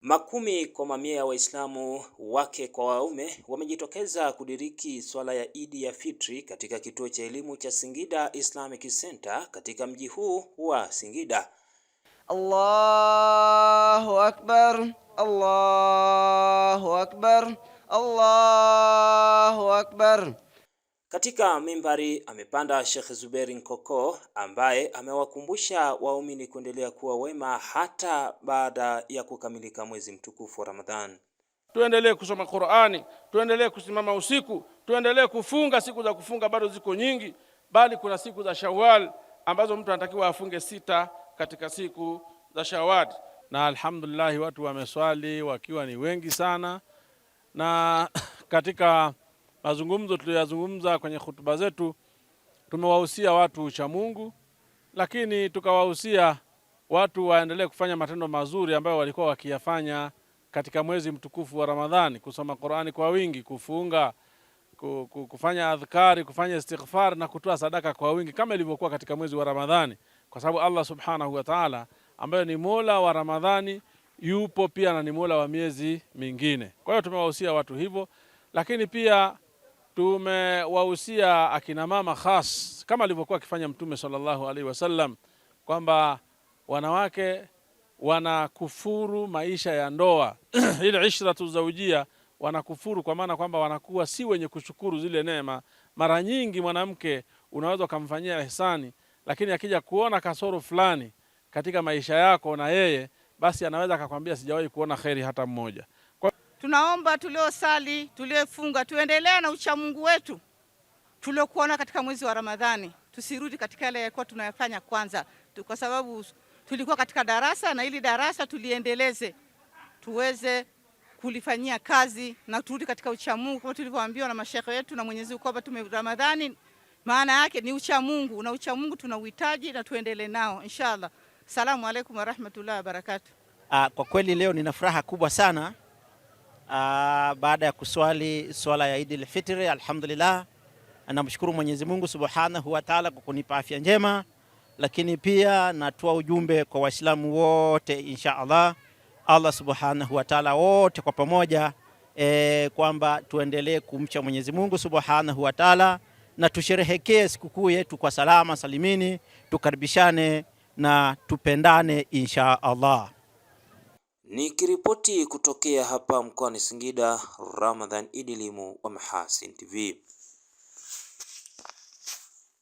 Makumi kwa mamia ya Waislamu wake kwa waume wamejitokeza kudiriki swala ya Idi ya Fitri katika kituo cha elimu cha Singida Islamic Center katika mji huu wa Singida. Allahu Akbar, Allahu Akbar, Allahu Akbar. Katika mimbari amepanda Sheikh Zuberi Nkoko ambaye amewakumbusha waumini kuendelea kuwa wema hata baada ya kukamilika mwezi mtukufu wa Ramadhan. Tuendelee kusoma Qur'ani, tuendelee kusimama usiku, tuendelee kufunga. Siku za kufunga bado ziko nyingi, bali kuna siku za Shawwal ambazo mtu anatakiwa afunge 6 katika siku za Shawwal. Na alhamdulillah watu wameswali wakiwa ni wengi sana, na katika mazungumzo tuliyozungumza kwenye hutuba zetu tumewahusia watu ucha Mungu, lakini tukawahusia watu waendelee kufanya matendo mazuri ambayo walikuwa wakiyafanya katika mwezi mtukufu wa Ramadhani: kusoma Qur'ani kwa wingi, kufunga, kufanya adhkari, kufanya istighfar na kutoa sadaka kwa wingi kama ilivyokuwa katika mwezi wa Ramadhani, kwa sababu Allah subhanahu wa ta'ala ambaye ni Mola wa Ramadhani yupo pia na ni Mola wa miezi mingine. Kwa hiyo tumewahusia watu hivyo, lakini pia tumewahusia akina mama khas kama alivyokuwa akifanya Mtume sallallahu alaihi wasallam, kwamba wanawake wanakufuru maisha ya ndoa ile ishratu zawjia, wanakufuru kwa maana kwamba wanakuwa si wenye kushukuru zile neema. Mara nyingi mwanamke unaweza kumfanyia ihsani, lakini akija kuona kasoro fulani katika maisha yako na yeye, basi anaweza akakwambia sijawahi kuona khairi hata mmoja. Tunaomba tuliosali, tuliofunga, tuendelee na uchamungu wetu tuliokuona katika mwezi wa Ramadhani. Tusirudi katika yale yalikuwa tunayafanya kwanza, kwa sababu tulikuwa katika darasa, na ili darasa tuliendeleze, tuweze kulifanyia kazi na turudi katika uchamungu kama tulivyoambiwa na mashekhe wetu na Mwenyezi Mungu kwamba Ramadhani maana yake ni uchamungu, na uchamungu tunauhitaji na tuendelee nao inshallah. Asalamu alaykum wa rahmatullahi wa barakatuh. Kwa kweli leo nina furaha kubwa sana baada ya kuswali swala ya Eid al-Fitr. Alhamdulillah, namshukuru Mwenyezi Mungu Subhanahu wa Ta'ala kwa kunipa afya njema, lakini pia natoa ujumbe kwa Waislamu wote inshallah, Allah Subhanahu wa Ta'ala wote kwa pamoja kwamba tuendelee kumcha Mwenyezi Mungu Subhanahu wa Ta'ala na tusherehekee sikukuu yetu kwa salama salimini, tukaribishane na tupendane inshallah. Nikiripoti kutokea hapa mkoani Singida, Ramadhan Idilimu wa Mahasin TV.